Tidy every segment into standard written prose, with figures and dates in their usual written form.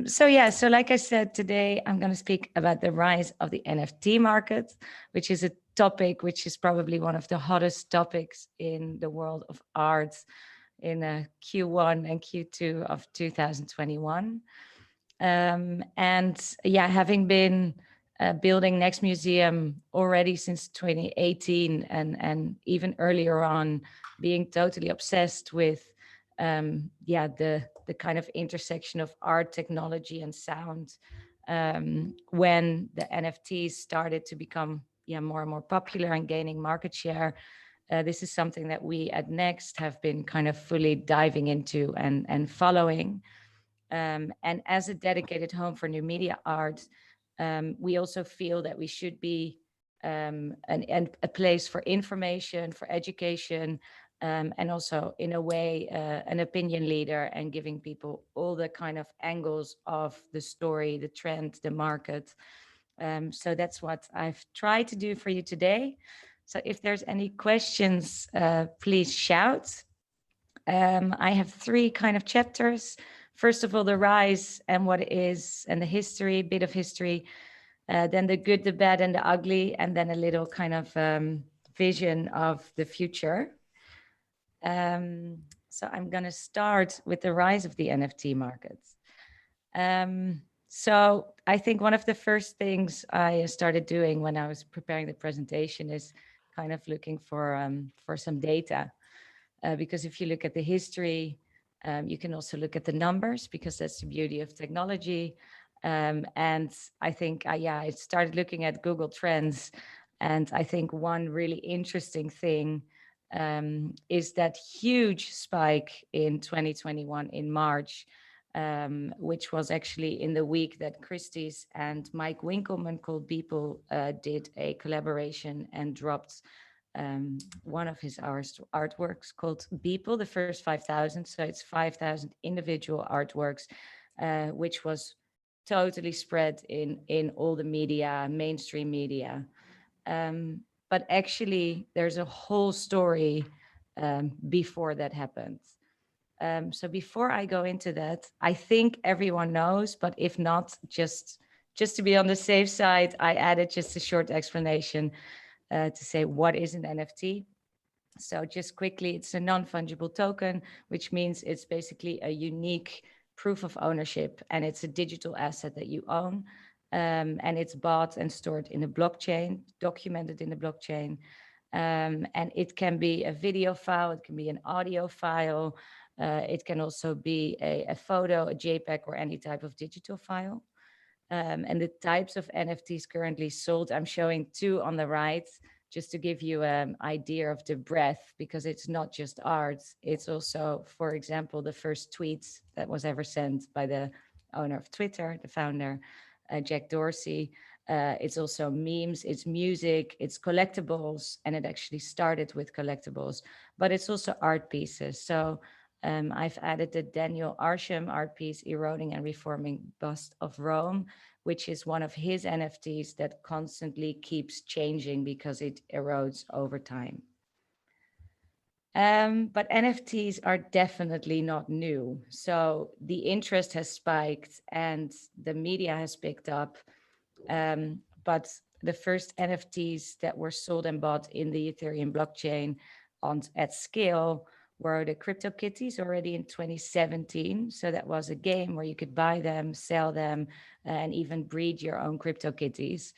So like I said, today I'm going to speak about the rise of the NFT market, which is a topic which is probably one of the hottest topics in the world of art in Q1 and Q2 of 2021. And yeah, having been building Next Museum already since 2018 and even earlier on, being totally obsessed with the kind of intersection of art, technology, and sound. When the NFTs started to become more and more popular and gaining market share, this is something that we at Next have been kind of fully diving into and following. And as a dedicated home for new media art, we also feel that we should be a place for information, for education, and also in a way an opinion leader and giving people all the kind of angles of the story, the trend, the market. So that's what I've tried to do for you today. So if there's any questions, please shout. I have three kind of chapters. First of all, the rise and what it is, and the history, bit of history, then the good, the bad, and the ugly, and then a little kind of vision of the future. So I'm going to start with the rise of the NFT markets. So I think one of the first things I started doing when I was preparing the presentation is kind of looking for some data. Because if you look at the history, you can also look at the numbers, because that's the beauty of technology. And I think, I started looking at Google Trends. And I think one really interesting thing is that huge spike in 2021 in March, which was actually in the week that Kitties and Mike Winkelmann called Beeple did a collaboration and dropped one of his artworks called Beeple, the first 5,000. So it's 5,000 individual artworks, which was totally spread in all the media, mainstream media. But actually, there's a whole story before that happened. So before I go into that, I think everyone knows, but if not, just to be on the safe side, I added just a short explanation to say what is an NFT. So just quickly, it's a non-fungible token, which means it's basically a unique proof of ownership, and it's a digital asset that you own. And it's bought and stored in a blockchain, documented in the blockchain. And it can be a video file, it can be an audio file, it can also be a photo, a JPEG, or any type of digital file. And the types of NFTs currently sold, I'm showing two on the right, just to give you an idea of the breadth, because it's not just art. It's also, for example, the first tweets that was ever sent by the owner of Twitter, the founder, Jack Dorsey. It's also memes, it's music, it's collectibles, and it actually started with collectibles, but it's also art pieces. So I've added the Daniel Arsham art piece, Eroding and Reforming Bust of Rome, which is one of his NFTs that constantly keeps changing because it erodes over time. But NFTs are definitely not new. So the interest has spiked and the media has picked up. But the first NFTs that were sold and bought in the Ethereum blockchain at scale were the crypto kitties already in 2017. So that was a game where you could buy them, sell them, and even breed your own crypto kitties,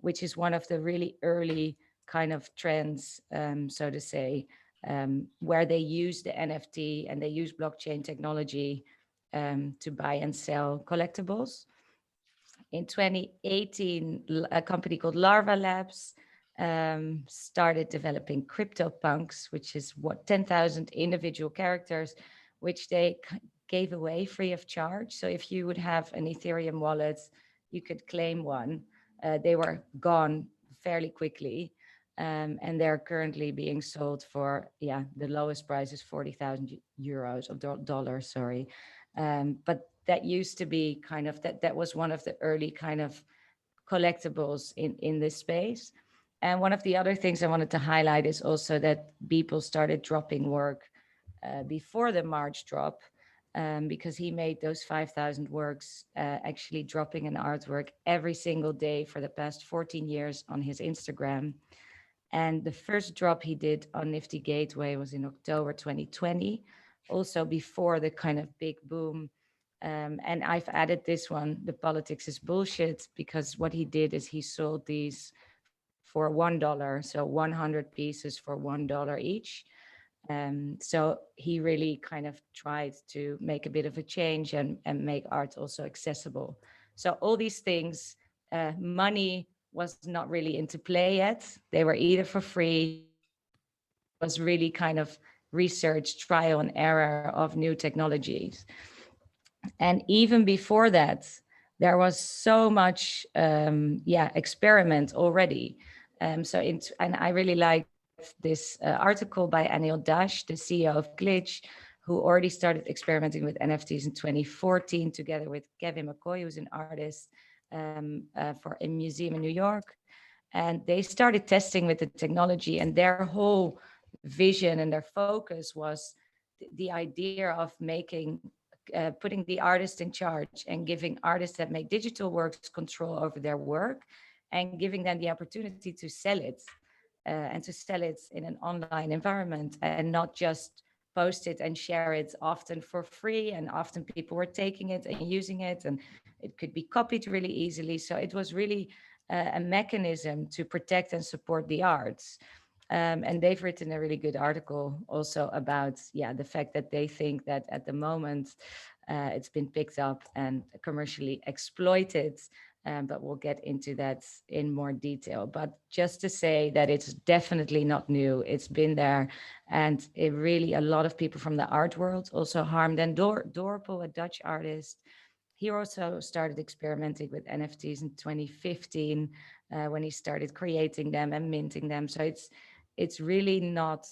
which is one of the really early kind of trends, so to say, where they use the NFT and they use blockchain technology to buy and sell collectibles. In 2018, a company called Larva Labs started developing CryptoPunks, which is 10,000 individual characters, which they gave away free of charge. So if you would have an Ethereum wallet, you could claim one. They were gone fairly quickly. And they're currently being sold for, the lowest price is 40,000 euros of dollars, sorry. But that used to be kind of, that was one of the early kind of collectibles in this space. And one of the other things I wanted to highlight is also that Beeple started dropping work before the March drop. because he made those 5,000 works, actually dropping an artwork every single day for the past 14 years on his Instagram. And the first drop he did on Nifty Gateway was in October 2020, also before the kind of big boom. And I've added this one, the politics is bullshit, because what he did is he sold these for $1, so 100 pieces for $1 each. So he really kind of tried to make a bit of a change and make art also accessible. So all these things, money was not really into play yet. They were either for free or it was really kind of research, trial and error of new technologies. And even before that, there was so much, experiment already. And I really liked this article by Anil Dash, the CEO of Glitch, who already started experimenting with NFTs in 2014, together with Kevin McCoy, who's an artist for a museum in New York. And they started testing with the technology, and their whole vision and their focus was the idea of putting the artist in charge and giving artists that make digital works control over their work, and giving them the opportunity to sell it, and to sell it in an online environment, and not just post it and share it, often for free. And often people were taking it and using it, and it could be copied really easily. So it was really a mechanism to protect and support the arts. And they've written a really good article also about, the fact that they think that at the moment it's been picked up and commercially exploited. But we'll get into that in more detail. But just to say that it's definitely not new. It's been there. And it really, a lot of people from the art world also harmed. And Dorpel, a Dutch artist, he also started experimenting with NFTs in 2015, when he started creating them and minting them. So it's really not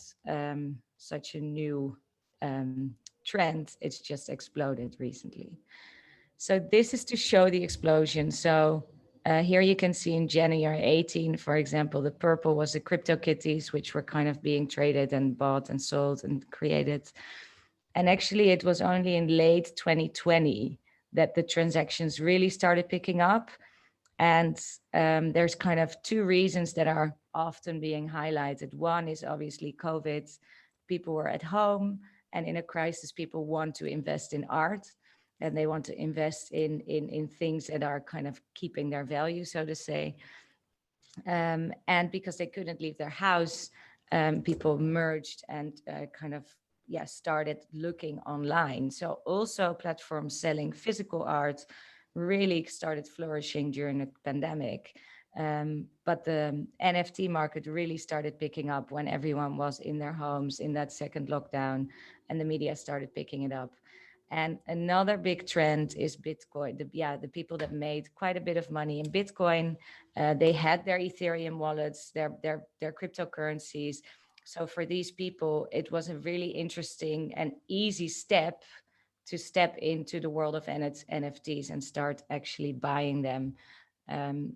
such a new trend. It's just exploded recently. So this is to show the explosion. So here you can see in January 18, for example, the purple was the crypto kitties, which were kind of being traded and bought and sold and created. And actually, it was only in late 2020 that the transactions really started picking up. And there's kind of two reasons that are often being highlighted. One is obviously COVID. People were at home, and in a crisis, people want to invest in art, and they want to invest in things that are kind of keeping their value, so to say. And because they couldn't leave their house, people merged and kind of started looking online. So also platforms selling physical art really started flourishing during the pandemic. But the NFT market really started picking up when everyone was in their homes in that second lockdown, and the media started picking it up. And another big trend is Bitcoin. The people that made quite a bit of money in Bitcoin, they had their Ethereum wallets, their cryptocurrencies. So for these people, it was a really interesting and easy step to step into the world of NFTs and start actually buying them,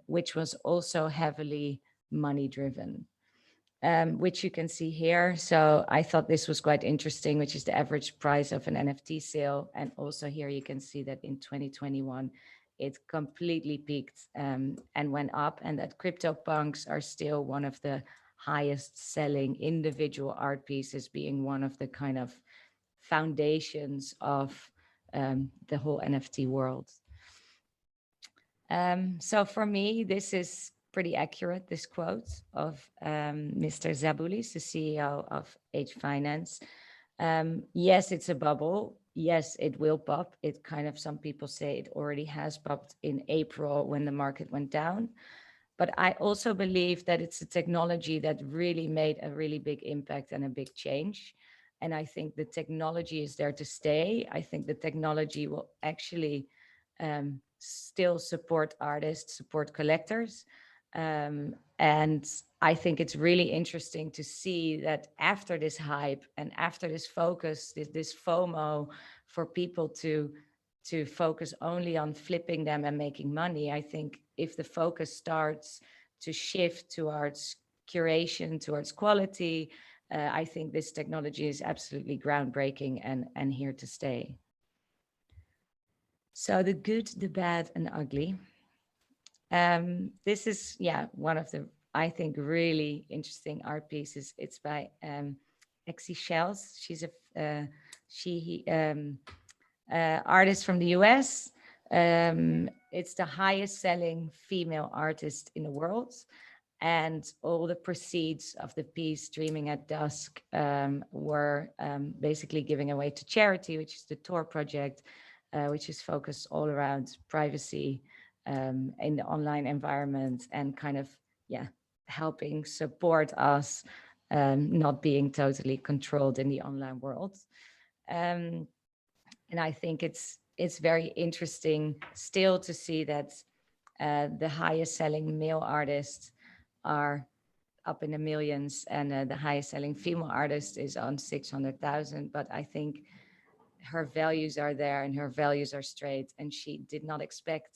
which was also heavily money driven, which you can see here. So I thought this was quite interesting, which is the average price of an NFT sale. And also here you can see that in 2021, it completely peaked and went up, and that CryptoPunks are still one of the highest selling individual art pieces, being one of the kind of foundations of the whole NFT world. So for me, this is pretty accurate, this quote of Mr. Zaboulis, the CEO of H Finance. Yes, it's a bubble. Yes, it will pop. It kind of, some people say it already has popped in April when the market went down. But I also believe that it's a technology that really made a really big impact and a big change. And I think the technology is there to stay. I think the technology will actually still support artists, support collectors. And I think it's really interesting to see that after this hype and after this focus, this FOMO for people to focus only on flipping them and making money, I think if the focus starts to shift towards curation, towards quality, I think this technology is absolutely groundbreaking and here to stay. So the good, the bad, and ugly. This is, yeah, one of the, I think, really interesting art pieces. It's by Exie Shells. She's a she artist from the US. It's the highest selling female artist in the world. And all the proceeds of the piece, Dreaming at Dusk, were basically giving away to charity, which is the Tor project, which is focused all around privacy in the online environment and kind of, yeah, helping support us not being totally controlled in the online world. Um, and I think it's very interesting still to see that the highest selling male artists are up in the millions, and the highest selling female artist is on 600,000. But I think her values are there and her values are straight, and she did not expect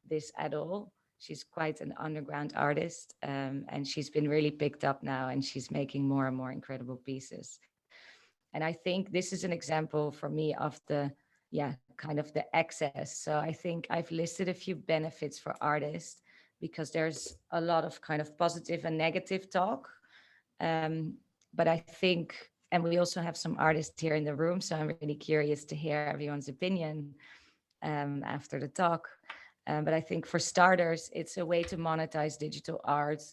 this at all. She's quite an underground artist, and she's been really picked up now, and she's making more and more incredible pieces. And I think this is an example for me of the, yeah, kind of the excess. So I think I've listed a few benefits for artists because there's a lot of kind of positive and negative talk. Um, but I think, and we also have some artists here in the room, so I'm really curious to hear everyone's opinion after the talk. But I think for starters, it's a way to monetize digital art,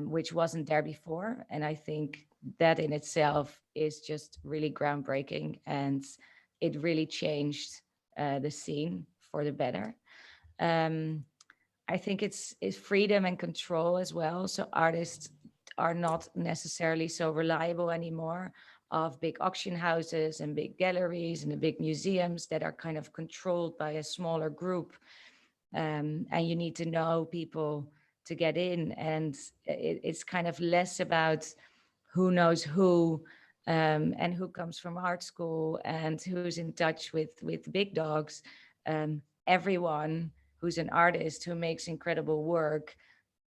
which wasn't there before. And I think that in itself is just really groundbreaking, and it really changed the scene for the better. Um, I think it's freedom and control as well. So artists are not necessarily so reliable anymore of big auction houses and big galleries and the big museums that are kind of controlled by a smaller group. And you need to know people to get in. And it's kind of less about who knows who, and who comes from art school and who's in touch with big dogs. Everyone who's an artist who makes incredible work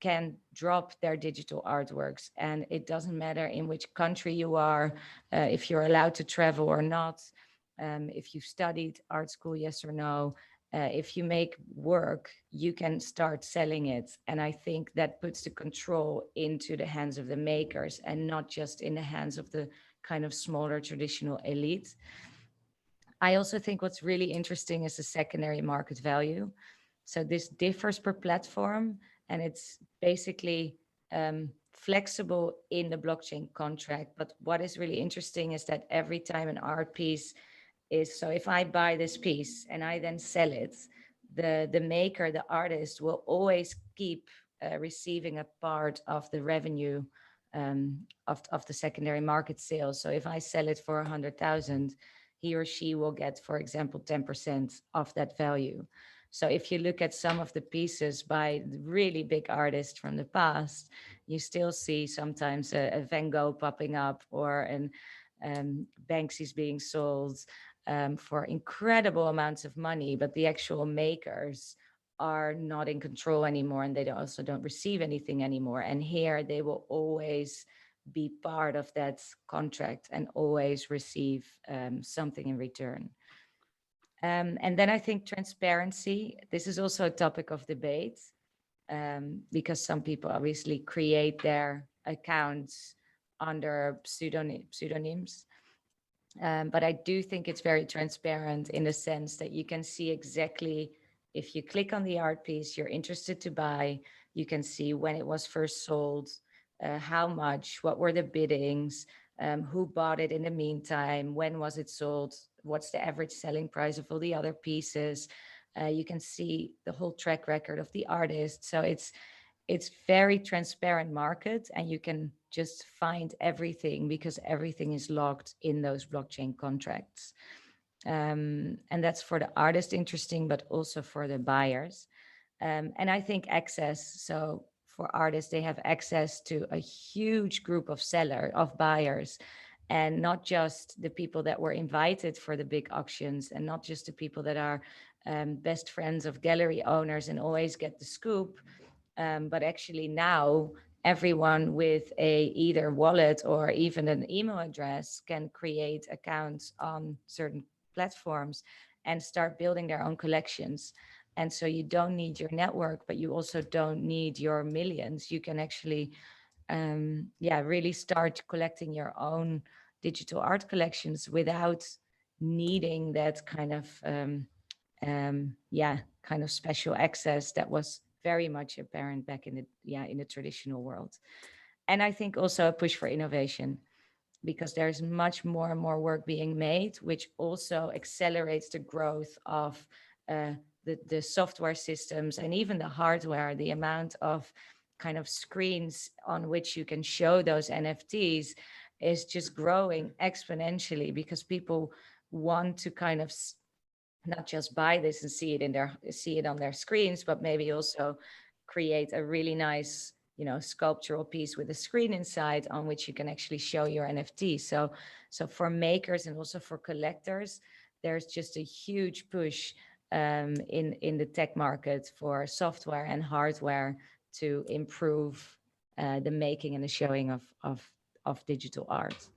can drop their digital artworks, and it doesn't matter in which country you are, if you're allowed to travel or not, if you've studied art school, yes or no. If you make work, you can start selling it. And I think that puts the control into the hands of the makers and not just in the hands of the kind of smaller traditional elite. I also think what's really interesting is the secondary market value. So this differs per platform, and it's basically flexible in the blockchain contract. But what is really interesting is that every time an art piece is, so if I buy this piece and I then sell it, the maker, the artist, will always keep receiving a part of the revenue of the secondary market sales. So if I sell it for 100,000, he or she will get, for example, 10% of that value. So if you look at some of the pieces by really big artists from the past, you still see sometimes a Van Gogh popping up, or an Banksy's being sold for incredible amounts of money, but the actual makers are not in control anymore, and they also don't receive anything anymore. And here they will always be part of that contract and always receive something in return. And then I think transparency, this is also a topic of debate, because some people obviously create their accounts under pseudonyms. But I do think it's very transparent in the sense that you can see exactly, if you click on the art piece you're interested to buy, you can see when it was first sold, how much, what were the biddings, who bought it in the meantime, when was it sold, what's the average selling price of all the other pieces. You can see the whole track record of the artist. So it's very transparent market, and you can just find everything because everything is logged in those blockchain contracts. And that's for the artist interesting, but also for the buyers. And I think access, so for artists, they have access to a huge group of buyers, and not just the people that were invited for the big auctions, and not just the people that are best friends of gallery owners and always get the scoop. But actually now everyone with a either wallet or even an email address can create accounts on certain platforms and start building their own collections. And so you don't need your network, but you also don't need your millions. You can actually, really start collecting your own digital art collections without needing that kind of, kind of special access that was very much apparent back in the traditional world. And I think also a push for innovation, because there's much more and more work being made, which also accelerates the growth of the software systems and even the hardware. The amount of kind of screens on which you can show those NFTs is just growing exponentially, because people want to kind of not just buy this and see it on their screens, but maybe also create a really nice, sculptural piece with a screen inside on which you can actually show your NFT. So for makers and also for collectors, there's just a huge push in the tech market for software and hardware to improve the making and the showing of digital art.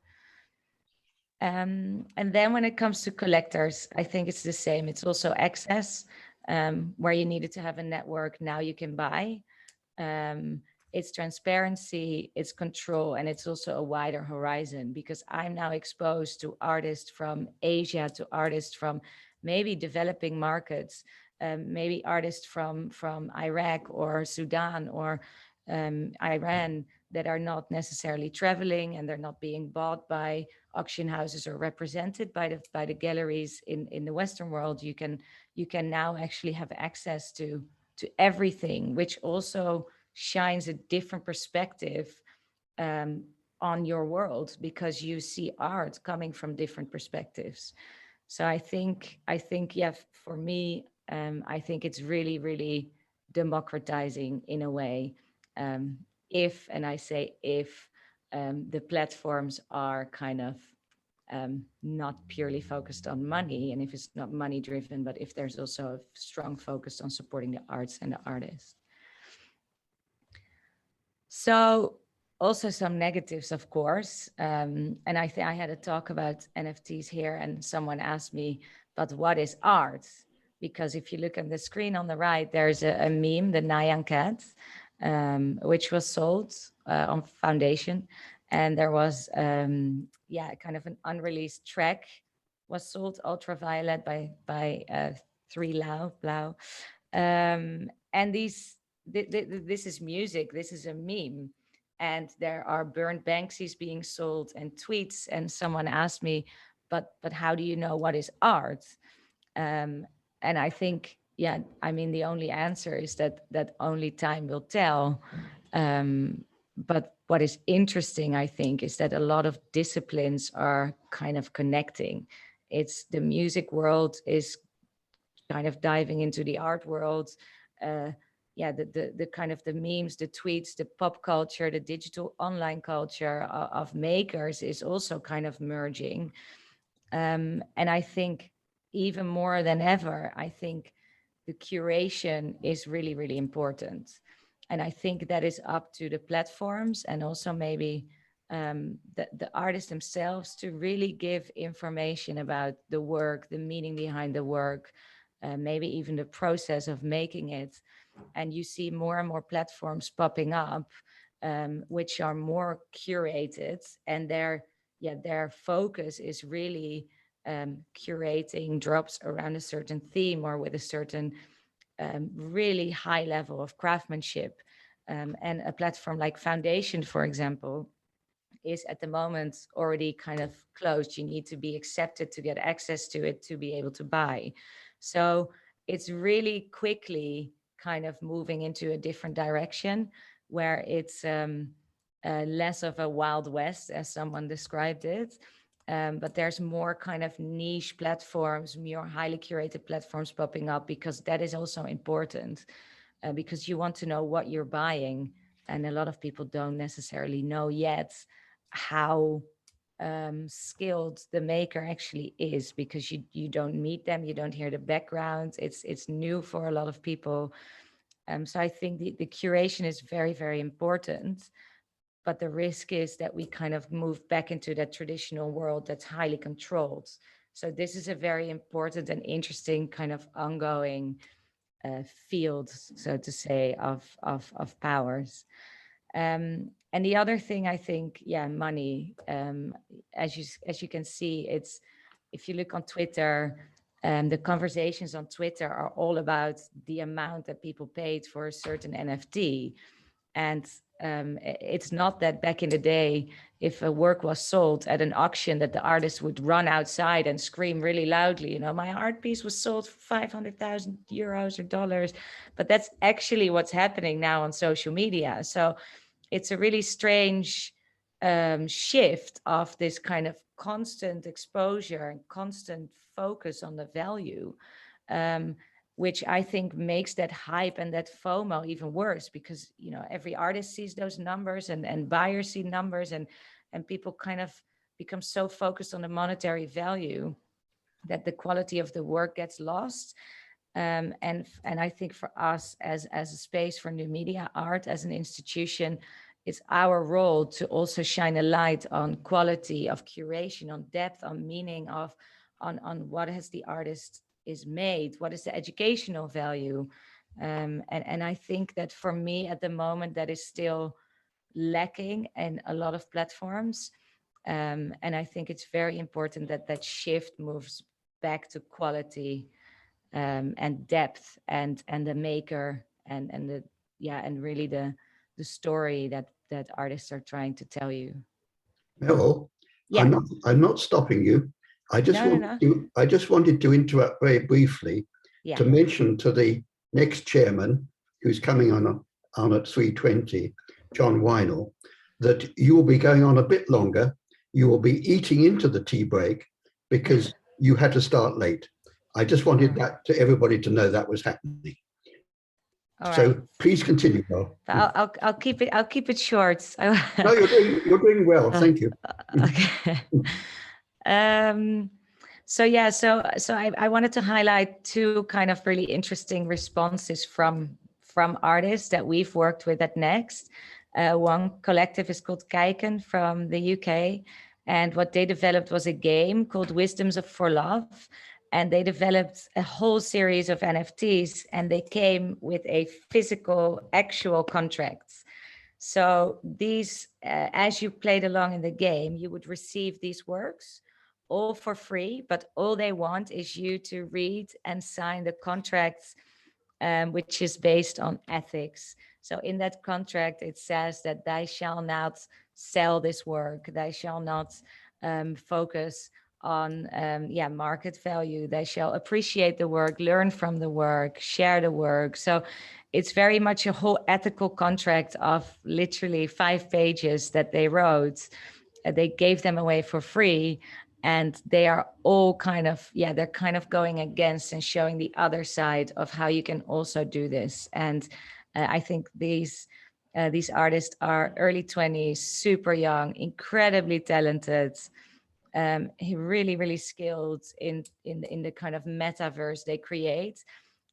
And then when it comes to collectors, I think it's the same. It's also access, where you needed to have a network. Now you can buy. It's transparency, it's control, and it's also a wider horizon, because I'm now exposed to artists from Asia, to artists from maybe developing markets, maybe artists from Iraq or Sudan or Iran, that are not necessarily traveling, and they're not being bought by auction houses or represented by the galleries in the Western world. You can now actually have access to everything, which also shines a different perspective on your world, because you see art coming from different perspectives. So I think yeah, for me, I think it's really, really democratizing in a way. If, and I say if, the platforms are kind of not purely focused on money, and if it's not money driven, but if there's also a strong focus on supporting the arts and the artists. So also some negatives, of course. And I think I had a talk about NFTs here, and someone asked me, but what is art? Because if you look on the screen on the right, there's a meme, the Nyan cat, which was sold on Foundation. And there was, kind of an unreleased track was sold, Ultraviolet by 3Lau. And this is music, this is a meme. And there are burnt Banksies being sold and tweets. And someone asked me, but how do you know what is art? And I think, the only answer is that only time will tell. But what is interesting, I think, is that a lot of disciplines are kind of connecting. It's the music world is kind of diving into the art world. The kind of the memes, the tweets, the pop culture, the digital online culture of makers is also kind of merging. And I think even more than ever, I think the curation is really, really important. And I think that is up to the platforms and also maybe the artists themselves to really give information about the work, the meaning behind the work, maybe even the process of making it. And you see more and more platforms popping up, which are more curated, and their focus is really curating drops around a certain theme or with a certain really high level of craftsmanship. And a platform like Foundation, for example, is at the moment already kind of closed. You need to be accepted to get access to it to be able to buy. So it's really quickly kind of moving into a different direction, where it's less of a Wild West, as someone described it. But there's more kind of niche platforms, more highly curated platforms popping up, because that is also important, because you want to know what you're buying. And a lot of people don't necessarily know yet how skilled the maker actually is, because you don't meet them, you don't hear the background. It's new for a lot of people. So I think the curation is very, very important. But the risk is that we kind of move back into that traditional world that's highly controlled, So this is a very important and interesting kind of ongoing field, so to say, of powers. And the other thing, I think, yeah, money. As you can see, it's, if you look on Twitter, the conversations on Twitter are all about the amount that people paid for a certain NFT. And it's not that back in the day, if a work was sold at an auction, that the artist would run outside and scream really loudly, my art piece was sold for 500,000 euros or dollars. But that's actually what's happening now on social media. So it's a really strange shift of this kind of constant exposure and constant focus on the value, um, which I think makes that hype and that FOMO even worse, because every artist sees those numbers, and buyers see numbers, and people kind of become so focused on the monetary value that the quality of the work gets lost. And I think for us as a space for new media art, as an institution, it's our role to also shine a light on quality of curation, on depth, on meaning, on what has the artist is made, what is the educational value. And I think that for me at the moment, that is still lacking in a lot of platforms. And I think it's very important that that shift moves back to quality, and depth, and the maker, and the, yeah, and really the story that artists are trying to tell you. Merel, Yeah. I'm not stopping you. No. I just wanted to interrupt very briefly to mention to the next chairman, who's coming on at 3:20, John Weinel, that you will be going on a bit longer. You will be eating into the tea break because you had to start late. I just wanted that to everybody to know that was happening. All so right. please continue, Merel. I'll keep it short. No, you're doing well. Thank you. Okay. So I wanted to highlight two kind of really interesting responses from artists that we've worked with at Next. One collective is called Kijken from the UK, and what they developed was a game called Wisdoms for Love. And they developed a whole series of NFTs, and they came with a physical, actual contracts. So these, as you played along in the game, you would receive these works all for free, but all they want is you to read and sign the contracts, which is based on ethics. So in that contract, it says that thou shall not sell this work, thou shall not focus on market value, they shall appreciate the work, learn from the work, share the work. So it's very much a whole ethical contract of literally 5 pages that they wrote. They gave them away for free, and they are all kind of, they're kind of going against and showing the other side of how you can also do this. And I think these artists are early 20s, super young, incredibly talented, really, really skilled in the kind of metaverse they create.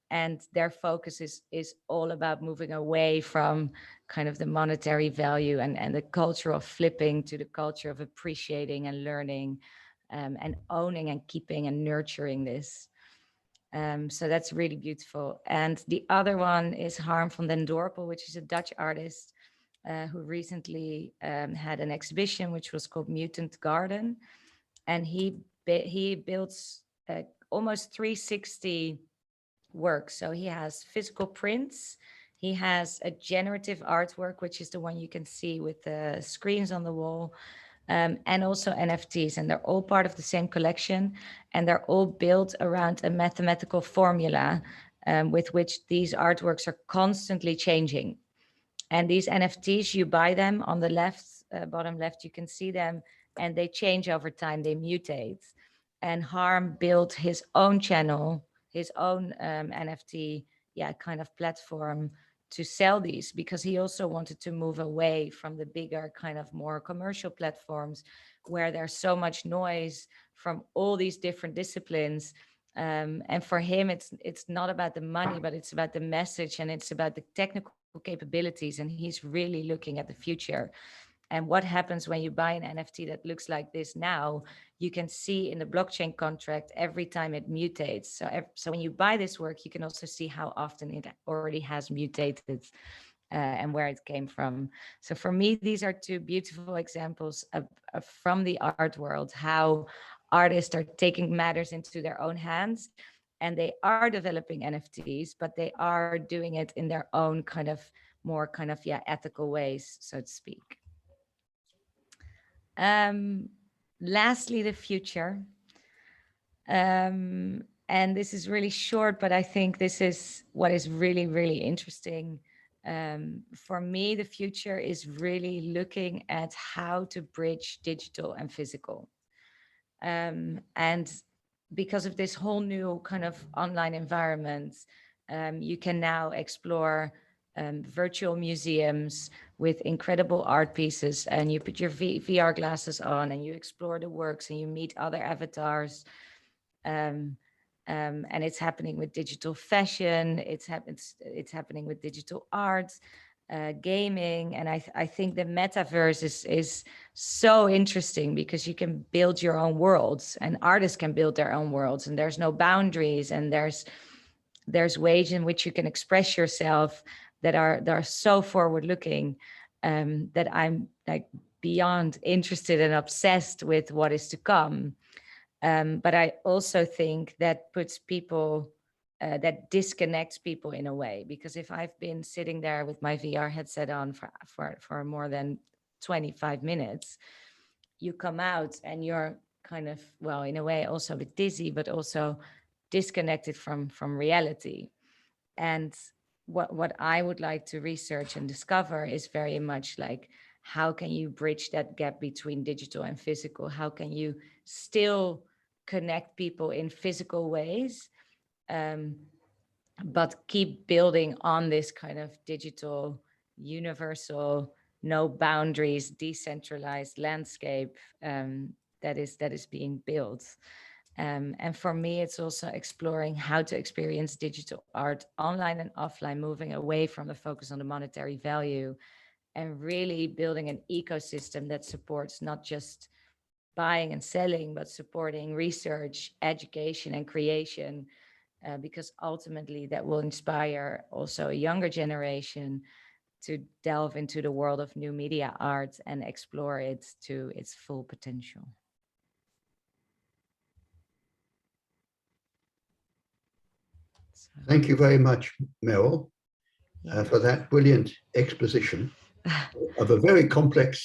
And their focus is all about moving away from kind of the monetary value and the culture of flipping to the culture of appreciating and learning, and owning and keeping and nurturing this. So that's really beautiful. And the other one is Harm van den Dorpel, which is a Dutch artist who recently had an exhibition which was called Mutant Garden. And he builds almost 360 work. So he has physical prints, he has a generative artwork, which is the one you can see with the screens on the wall, and also NFTs. And they're all part of the same collection, and they're all built around a mathematical formula with which these artworks are constantly changing. And these NFTs, you buy them on the left, bottom left, you can see them, and they change over time, they mutate. And Harm built his own channel, his own NFT, kind of platform to sell these, because he also wanted to move away from the bigger kind of more commercial platforms where there's so much noise from all these different disciplines. And for him, it's not about the money, but it's about the message, and it's about the technical capabilities. And he's really looking at the future. And what happens when you buy an NFT that looks like this now? you can see in the blockchain contract every time it mutates. So when you buy this work, you can also see how often it already has mutated and where it came from. So for me, these are two beautiful examples of from the art world, how artists are taking matters into their own hands, and they are developing NFTs, but they are doing it in their own kind of more kind of, yeah, ethical ways, so to speak. Lastly, the future. And this is really short, but I think this is what is really, really interesting. For me, the future is really looking at how to bridge digital and physical. And because of this whole new kind of online environment, you can now explore virtual museums with incredible art pieces, and you put your VR glasses on and you explore the works and you meet other avatars. And it's happening with digital fashion. It's happening with digital art, gaming, and I think the metaverse is so interesting because you can build your own worlds, and artists can build their own worlds, and there's no boundaries, and there's ways in which you can express yourself that are so forward looking, that I'm like beyond interested and obsessed with what is to come. But I also think that puts people, that disconnects people in a way, because if I've been sitting there with my VR headset on for more than 25 minutes, you come out and you're kind of, well, in a way also a bit dizzy, but also disconnected from reality. And what I would like to research and discover is very much like, how can you bridge that gap between digital and physical? How can you still connect people in physical ways, but keep building on this kind of digital, universal, no boundaries, decentralized landscape that is being built. And for me, it's also exploring how to experience digital art online and offline, moving away from the focus on the monetary value and really building an ecosystem that supports not just buying and selling, but supporting research, education, and creation, because ultimately that will inspire also a younger generation to delve into the world of new media art and explore it to its full potential. Thank you very much, Merel, for that brilliant exposition of a very complex